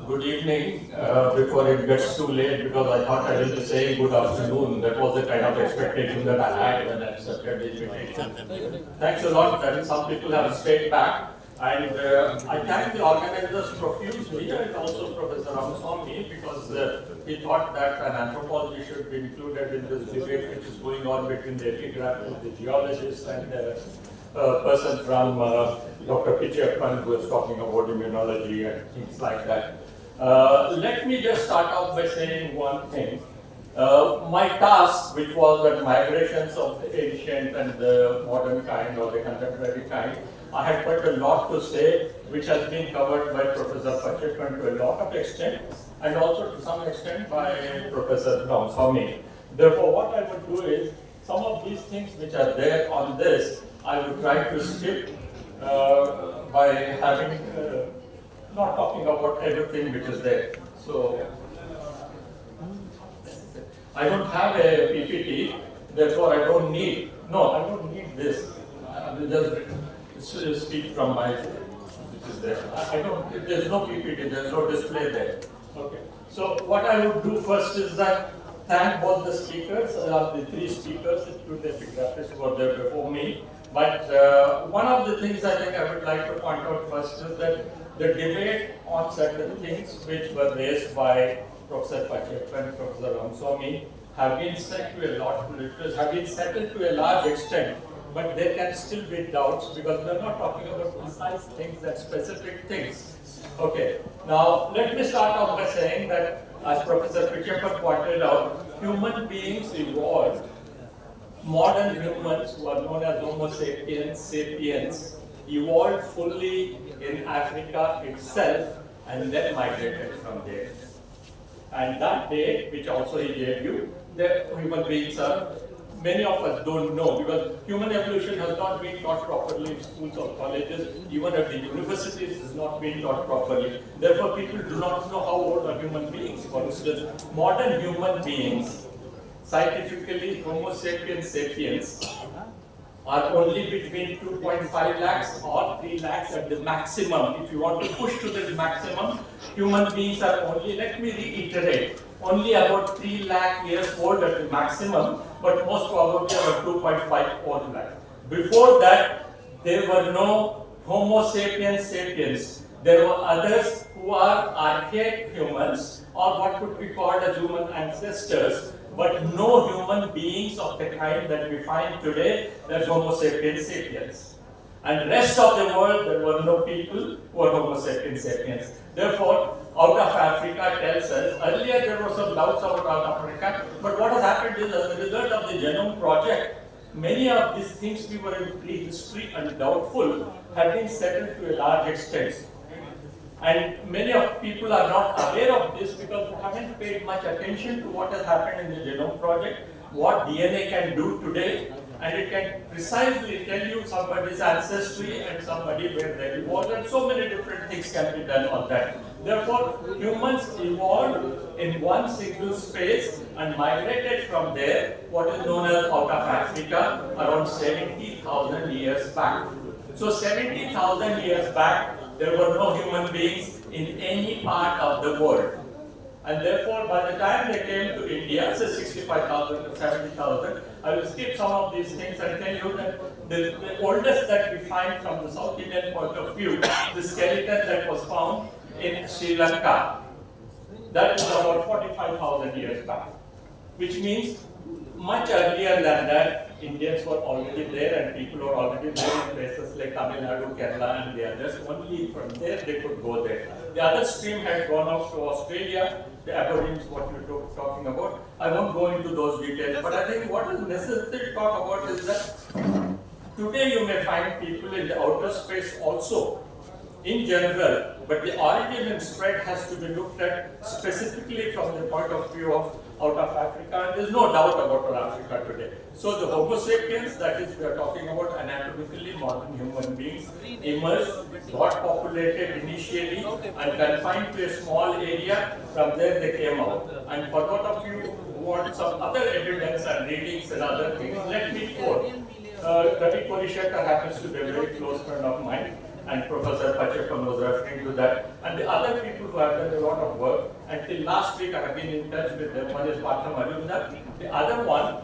good evening before it gets too late, because I thought I will be saying good afternoon. That was the kind of expectation that I had when I accepted the invitation. Thanks a lot. That some people have stayed back. And I thank the organizers profusely, and also Professor Ramaswamy, because he thought that an anthropology should be included in this debate which is going on between the epigraphist, the geologist, and a person from Dr. Pichappan, who is talking about immunology and things like that. Let me just start off by saying one thing. My task, which was that migrations of the ancient and the modern kind or the contemporary kind, I had quite a lot to say, which has been covered by Professor Pacheco to a lot of extent, and also to some extent by Professor Ramaswamy. Therefore, what I would do is, some of these things which are there on this, I would try to skip by having, not talking about everything which is there. So, I don't have a PPT, therefore I don't need this. I will just speak from my, which is there. I don't, there's no PPT, there's no display there. Okay. So what I would do first is that thank both the speakers, the three speakers, including the epigraphists who were there before me. But one of the things I think I would like to point out first is that the debate on certain things which were raised by Professor Pacheco and Professor Ramaswamy have been set to a lot, have been settled to a large extent, but there can still be doubts because we are not talking about precise things and specific things. Okay, now let me start off by saying that, as Professor Pichappan pointed out, human beings evolved. Modern humans, who are known as Homo sapiens, evolved fully in Africa itself and then migrated from there. And that date, which also he gave you, the human beings are, many of us don't know, because human evolution has not been taught properly in schools or colleges, even at the universities it is not being taught properly. Therefore, people do not know how old are human beings. For instance, modern human beings, scientifically, Homo sapiens are only between 2.5 lakhs or 3 lakhs at the maximum. If you want to push to the maximum, human beings are only, let me reiterate, only about 3 lakh years old at the maximum, but most probably about 2.5 old lakh. Before that, there were no Homo sapiens. There were others who are archaic humans, or what could be called as human ancestors, but no human beings of the kind that we find today, that's Homo sapiens. And rest of the world, there were no people who are Homo sapiens. Therefore, out of Africa tells us, earlier there were some doubts about out of Africa, but what has happened is, as a result of the Genome Project, many of these things we were in prehistory and doubtful have been settled to a large extent. And many of people are not aware of this because they haven't paid much attention to what has happened in the Genome Project, what DNA can do today, and it can precisely tell you somebody's ancestry and somebody where they evolved, and so many different things can be done on that. Therefore, humans evolved in one single space and migrated from there, what is known as out of Africa, around 70,000 years back. So 70,000 years back, there were no human beings in any part of the world. And therefore, by the time they came to India, say 65,000 to 70,000, I will skip some of these things and tell you that the oldest that we find from the South Indian point of view, the skeleton that was found in Sri Lanka, that is about 45,000 years back, which means much earlier than that, Indians were already there and people were already there in places like Tamil Nadu, Kerala and the others. Only from there they could go there. The other stream had gone off to Australia, the Aborigines, what you were talking about. I won't go into those details, but I think what is necessary to talk about is that today you may find people in the outer space also, in general, but the origin and spread has to be looked at specifically from the point of view of out of Africa, and there is no doubt about Africa today. So the Homo sapiens, that is, we are talking about anatomically modern human beings, emerged, got populated initially and confined to a small area. From there they came out. And for those of you who want some other evidence and readings and other things, let me quote. Ravi Korishakkar happens to be a very close friend of mine. and Professor Pacheco was referring to that. And the other people who have done a lot of work, until last week I have been in touch with them. One is Partha Majumdar. The other one,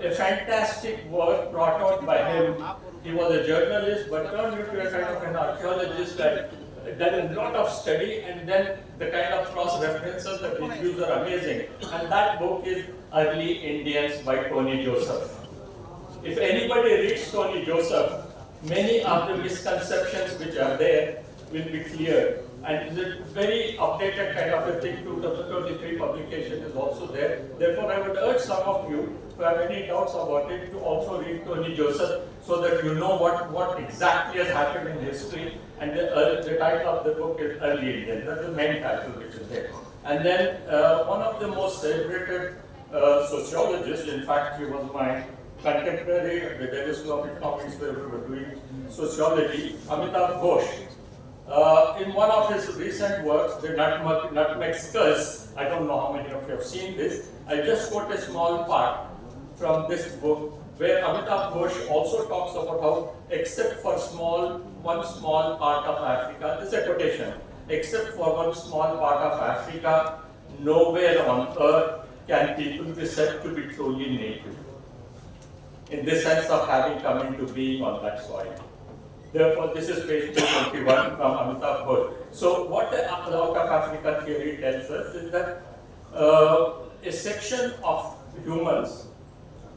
a fantastic work brought out by him. He was a journalist, but turned into a kind of an archaeologist that done a lot of study, and then the kind of cross references that his views are amazing. And that book is Early Indians by Tony Joseph. If anybody reads Tony Joseph, many of the misconceptions which are there will be cleared. And it's a very updated kind of a thing. 2023 publication is also there. Therefore, I would urge some of you who have any doubts about it to also read Tony Joseph, so that you know what exactly has happened in history. And the title of the book is Early Indian. That's the main title which is there. And then one of the most celebrated sociologists, in fact, he was my contemporary at the Davis School of Economics, where we were doing sociology, Amitabh Ghosh. In one of his recent works, the Nutmeg Skulls, I don't know how many of you have seen this, I just quote a small part from this book, where Amitabh Ghosh also talks about how, except for one small part of Africa, this is a quotation, except for one small part of Africa, nowhere on earth can people be said to be truly native, in the sense of having come into being on that soil. Therefore, this is page 221 from Amitabh Ghosh. So, what the Out of Africa theory tells us is that a section of humans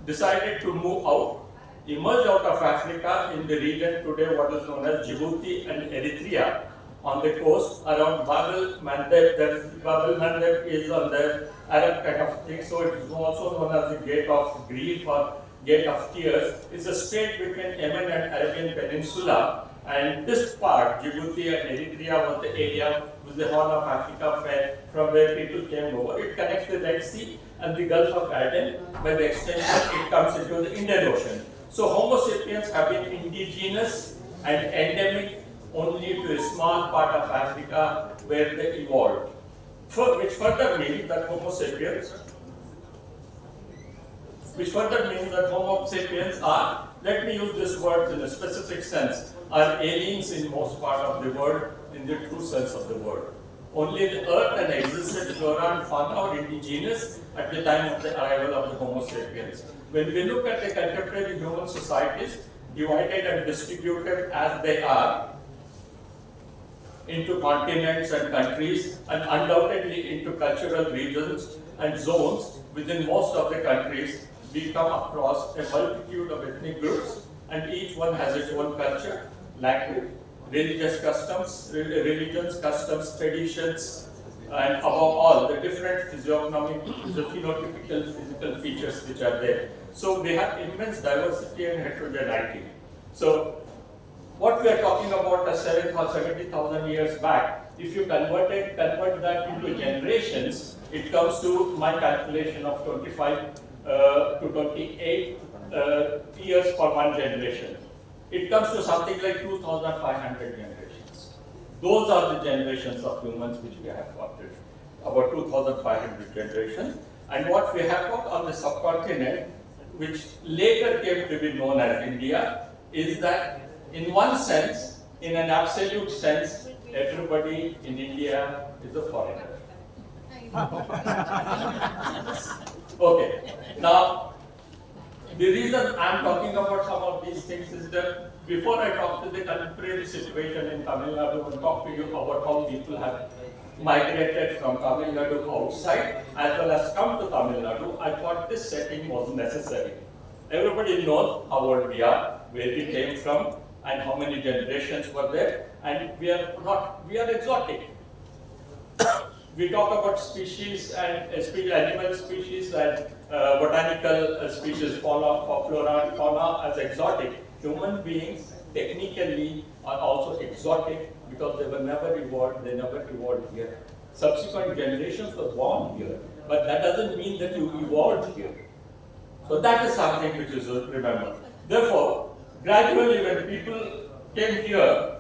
decided to move out, emerge out of Africa in the region today, what is known as Djibouti and Eritrea, on the coast around Bab el-Mandeb. Bab el-Mandeb is on the Arab kind of thing, so it is also known as the Gate of Grief or Gate of Tears. It's a strait between Yemen and Arabian Peninsula, and this part, Djibouti and Eritrea, was the area with the Horn of Africa from where people came over. It connects the Red Sea and the Gulf of Aden. By the extension, it comes into the Indian Ocean. So Homo sapiens have been indigenous and endemic only to a small part of Africa where they evolved. Which further means that Homo sapiens are, let me use this word in a specific sense, are aliens in most part of the world, in the true sense of the word. Only the earth and existed flora and fauna were indigenous at the time of the arrival of the Homo sapiens. When we look at the contemporary human societies, divided and distributed as they are, into continents and countries, and undoubtedly into cultural regions and zones, within most of the countries, we come across a multitude of ethnic groups, and each one has its own culture, language, religious customs, religions, customs, traditions, and above all, the different physiognomic, the phenotypical physical features which are there. So we have immense diversity and heterogeneity. So what we are talking about as 70,000 years back, if you convert that into generations, it comes to my calculation of 25 to 28 years for one generation. It comes to something like 2,500 generations. Those are the generations of humans which we have got, about 2,500 generations. And what we have got on the subcontinent, which later came to be known as India, is that in one sense, in an absolute sense, everybody in India is a foreigner. Okay, now the reason I'm talking about some of these things is that before I talk to the contemporary situation in Tamil Nadu and talk to you about how people have migrated from Tamil Nadu outside as well as come to Tamil Nadu, I thought this setting was necessary. Everybody knows how old we are, where we came from, and how many generations were there, and we are exotic. We talk about species and animal species and botanical species, flora and fauna as exotic. Human beings technically are also exotic because they were never evolved, here. Subsequent generations were born here, but that doesn't mean that you evolved here. So that is something which is to remember. Therefore, gradually when people came here,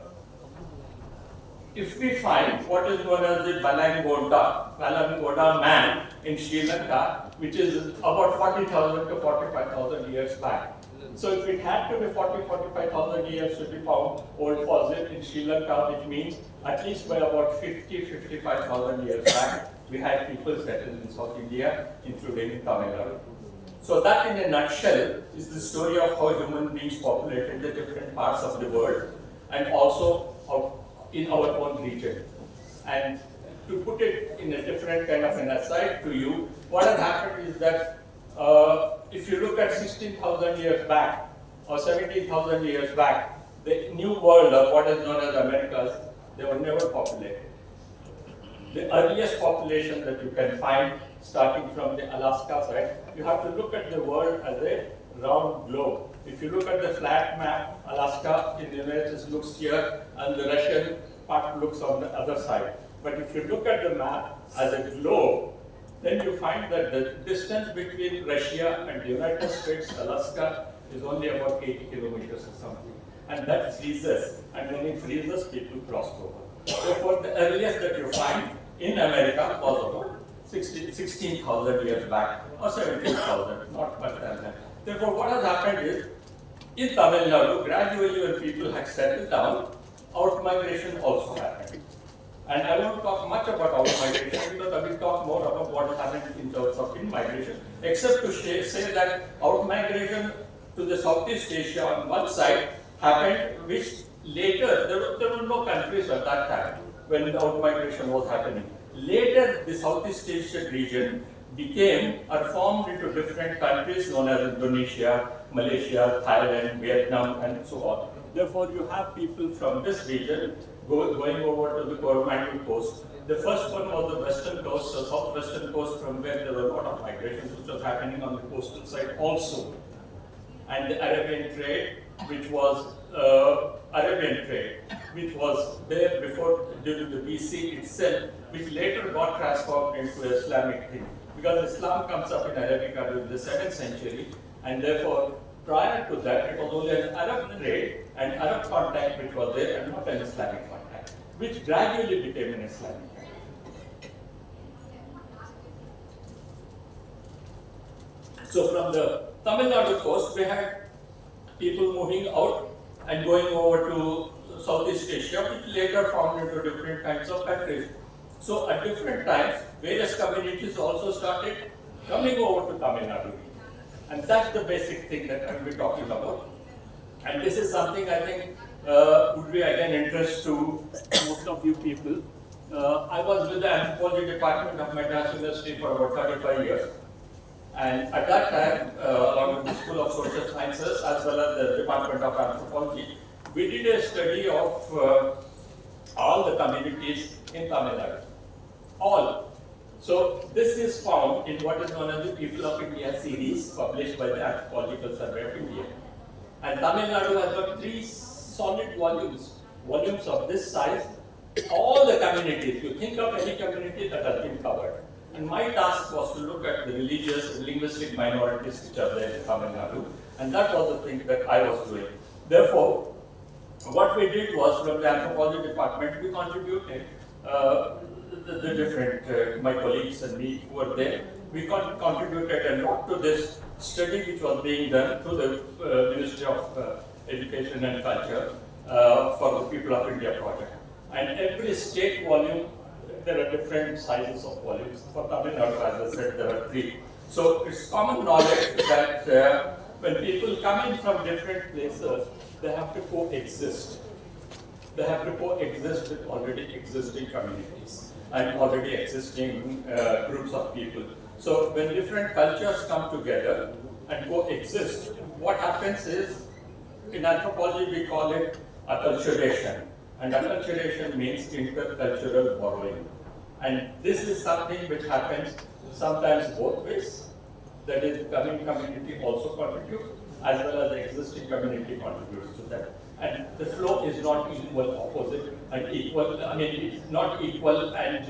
if we find what is known as the Balangoda man in Sri Lanka, which is about 40,000 to 45,000 years back, So if it had to be 45,000 years to be found old fossil in Sri Lanka, which means at least by about 55,000 years back, we had people settled in South India, including Tamil Nadu. So that in a nutshell is the story of how human beings populated the different parts of the world and also in our own region. And to put it in a different kind of an aside to you, what has happened is that if you look at 16,000 years back or 17,000 years back, the New World or what is known as Americas, they were never populated. The earliest population that you can find starting from the Alaska side, you have to look at the world as a round globe. If you look at the flat map, Alaska in the United States looks here and the Russian part looks on the other side. But if you look at the map as a globe, then you find that the distance between Russia and the United States, Alaska, is only about 80 kilometers or something. And that freezes, and when it freezes, people cross over. Therefore, the earliest that you find in America was about 16,000 years back, or 17,000, not much than that. Therefore, what has happened is, in Tamil Nadu, gradually when people had settled down, out-migration also happened. And I won't talk much about out-migration because I will talk more about what happened in terms of in-migration, except to say that out-migration to the Southeast Asia on one side happened, which later, there were no countries at that time when the out-migration was happening. Later, the Southeast Asian region became or formed into different countries known as Indonesia, Malaysia, Thailand, Vietnam, and so on. Therefore, you have people from this region going over to the Coromandel coast. The first one was the western coast, the southwestern coast, from where there were a lot of migrations, which was happening on the coastal side also. And the Arabian trade, which was there before during the BC itself, which later got transformed into Islamic thing. Because Islam comes up in Arabica during the 7th century, and therefore prior to that it was only an Arab trade and Arab contact which was there and not an Islamic contact, which gradually became an Islamic contact. So from the Tamil Nadu coast, we had people moving out and going over to Southeast Asia, which later formed into different kinds of countries. So at different times, various communities also started coming over to Tamil Nadu. And that's the basic thing that I will be talking about. And this is something I think would be again interest to most of you people. I was with the anthropology department of Madras University for about 35 years. And at that time, along with the School of Social Sciences as well as the Department of Anthropology, we did a study of all the communities in Tamil Nadu. All. So this is found in what is known as the People of India series published by the Anthropological Survey of India. And Tamil Nadu has got 3 solid volumes of this size. All the communities, you think of any community that has been covered. And my task was to look at the religious and linguistic minorities which are there in Tamil Nadu, and that was the thing that I was doing. Therefore, what we did was, from the anthropology department, we contributed the different, my colleagues and me who were there, we contributed a lot to this study which was being done through the Ministry of Education and Culture for the People of India project. And every state volume, there are different sizes of volumes. For Tamil Nadu, as I said, there are 3. So it's common knowledge that when people come in from different places, they have to coexist. They have to coexist with already existing communities and already existing groups of people. So when different cultures come together and coexist, what happens is, in anthropology we call it acculturation. And acculturation means intercultural borrowing. And this is something which happens sometimes both ways. That is, the coming community also contributes, as well as the existing community contributes to that. And the flow is not equal, opposite, and equal. I mean, it's not equal, and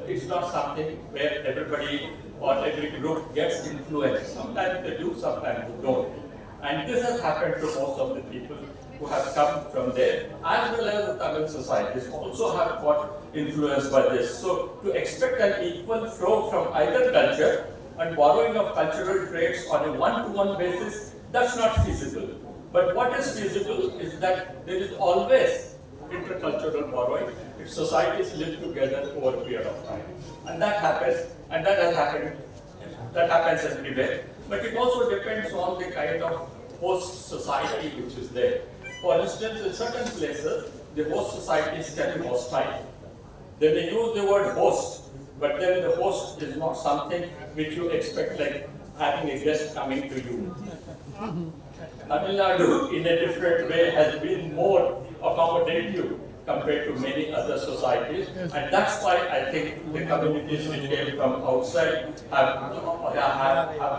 it's not something where everybody or every group gets influenced. Sometimes they do, sometimes they don't. And this has happened to most of the people who have come from there, as well as the Tamil societies also have got influenced by this. So to expect an equal flow from either culture and borrowing of cultural traits on a one-to-one basis That's not feasible. But what is feasible is that there is always intercultural borrowing if societies live together over a period of time. And that happens, and that has happened, that happens everywhere. But it also depends on the kind of host society which is there. For instance, in certain places, the host societies can be hostile. They may use the word host, but then the host is not something which you expect, like having a guest coming to you. Tamil Nadu, in a different way, has been more accommodative compared to many other societies, and that's why I think the communities which came from outside have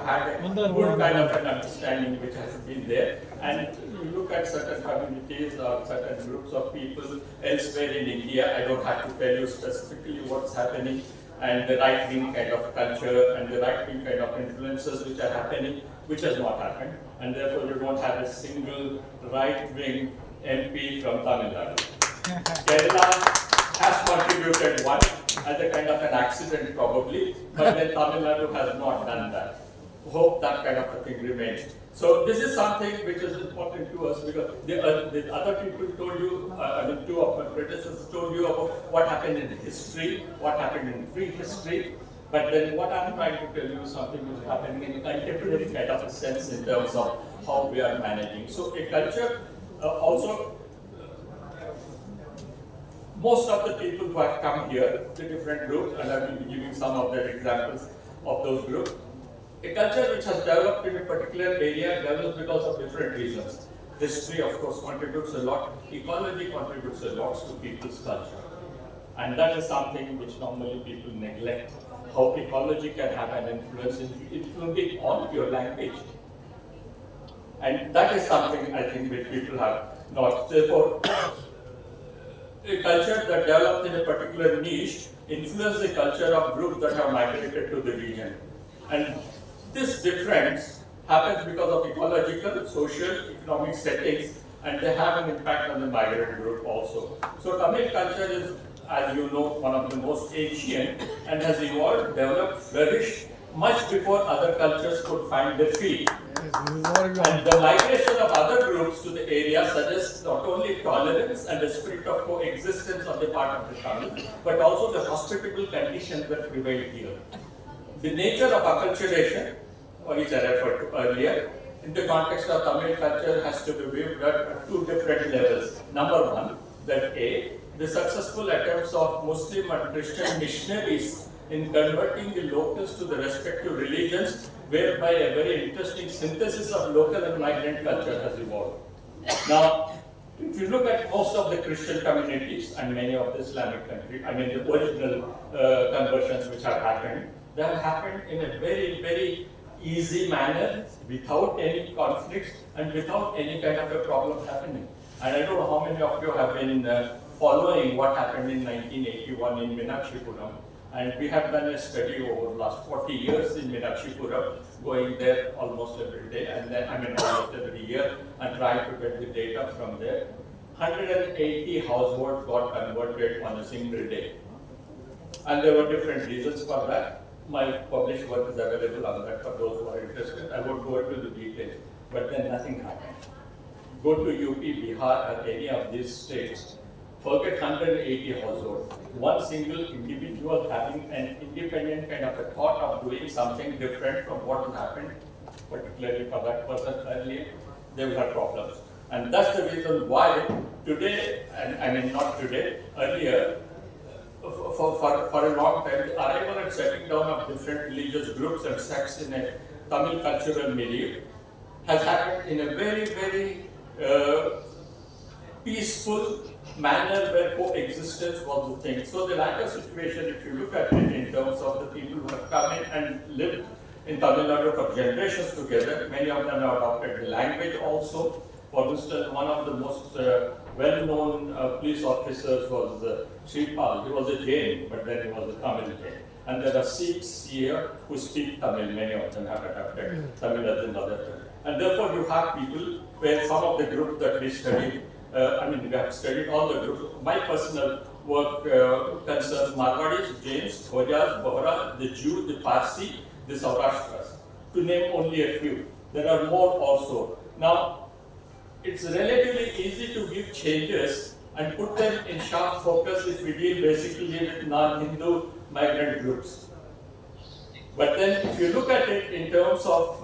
had a good kind of an understanding which has been there. And you look at certain communities or certain groups of people elsewhere in India, I don't have to tell you specifically what's happening, and the right-wing kind of culture and the right-wing kind of influences which are happening, which has not happened, and therefore you don't have a single right-wing MP from Tamil Nadu. Kerala has contributed one as a kind of an accident probably, but then Tamil Nadu has not done that. Hope that kind of a thing remains. So this is something which is important to us because the other people told you, two of my predecessors told you about what happened in history, what happened in prehistory, but then what I'm trying to tell you is something which is happening in a contemporary kind of a sense in terms of how we are managing. So a culture also, most of the people who have come here, the different groups, and I will be giving some of the examples of those groups, a culture which has developed in a particular area develops because of different reasons. History, of course, contributes a lot. Ecology contributes a lot to people's culture. And that is something which normally people neglect, how ecology can have an influence, including on your language. And that is something I think which people have not. Therefore, a culture that developed in a particular niche influences the culture of groups that have migrated to the region. And this difference happens because of ecological, social, economic settings, and they have an impact on the migrant group also. So Tamil culture is, as you know, one of the most ancient and has evolved, developed, flourished much before other cultures could find their feet. And the migration of other groups to the area suggests not only tolerance and the spirit of coexistence on the part of the Tamil, but also the hospitable conditions that prevail here. The nature of acculturation, which I referred to earlier, in the context of Tamil culture has to be viewed at two different levels. Number one, that the successful attempts of Muslim and Christian missionaries in converting the locals to the respective religions, whereby a very interesting synthesis of local and migrant culture has evolved. Now, if you look at most of the Christian communities and many of the Islamic countries, the original conversions which have happened, they have happened in a very, very easy manner, without any conflicts and without any kind of a problem happening. And I don't know how many of you have been following what happened in 1981 in Meenakshipuram. And we have done a study over the last 40 years in Meenakshipuram, going there almost every day, and then almost every year, and trying to get the data from there. 180 households got converted on a single day. And there were different reasons for that. My published work is available on that for those who are interested. I won't go into the details, but then nothing happened. Go to UP, Bihar, or any of these states, forget 180 households. One single individual having an independent kind of a thought of doing something different from what happened, particularly for that person earlier, they will have problems. And that's the reason why today, not today, earlier, for a long time, the arrival and settling down of different religious groups and sects in a Tamil cultural milieu has happened in a very, very peaceful manner where coexistence was the thing. So the latter situation, if you look at it in terms of the people who have come in and lived in Tamil Nadu for generations together, many of them have adopted the language also. For instance, one of the most well-known police officers was Sripal. He was a Jain, but then he was a Tamil Jain. And there are Sikhs here who speak Tamil. Many of them have adopted Tamil as another tongue. And therefore, you have people where some of the groups that we studied, we have studied all the groups. My personal work concerns Marwadis, Jains, Khojas, Bohra, the Jew, the Parsi, the Saurashtras, to name only a few. There are more also. Now, it's relatively easy to give changes and put them in sharp focus if we deal basically with non-Hindu migrant groups. But then if you look at it in terms of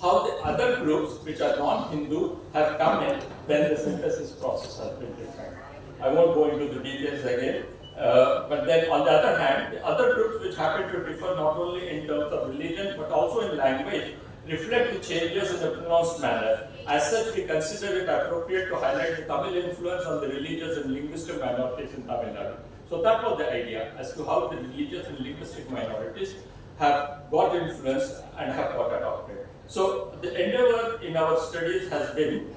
how the other groups, which are non-Hindu, have come in, then the synthesis process has been different. I won't go into the details again. But then on the other hand, the other groups which happen to differ not only in terms of religion but also in language reflect the changes in a pronounced manner. As such, we consider it appropriate to highlight the Tamil influence on the religious and linguistic minorities in Tamil Nadu. So that was the idea as to how the religious and linguistic minorities have got influence and have got adopted. So the endeavor in our studies has been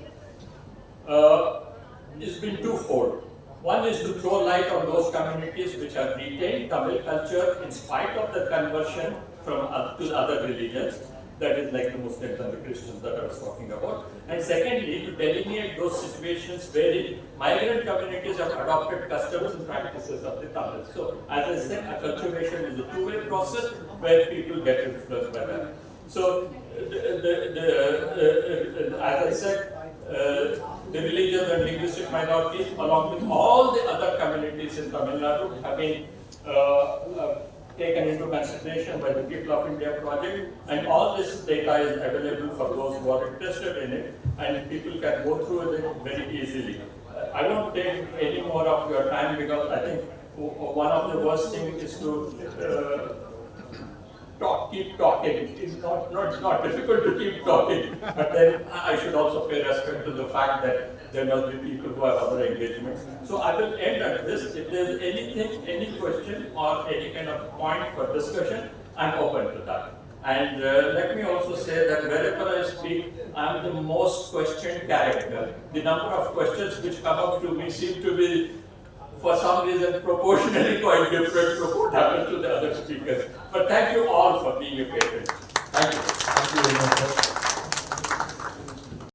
twofold. One is to throw light on those communities which have retained Tamil culture in spite of the conversion to other religions, that is like the Muslims and the Christians that I was talking about. And secondly, to delineate those situations wherein migrant communities have adopted customs and practices of the Tamils. So, as I said, acculturation is a two-way process where people get influenced by that. So, as I said, the religious and linguistic minorities, along with all the other communities in Tamil Nadu, have been taken into consideration by the People of India project, and all this data is available for those who are interested in it, and people can go through it very easily. I won't take any more of your time because I think one of the worst things is to keep talking. It's not difficult to keep talking, but then I should also pay respect to the fact that there must be people who have other engagements. So I will end at this. If there's anything, any question or any kind of point for discussion, I'm open to that. And let me also say that wherever I speak, I'm the most questioned character. The number of questions which come up to me seem to be, for some reason, proportionally quite different from what happens to the other speakers. But thank you all for being patient. Thank you. Thank you very much.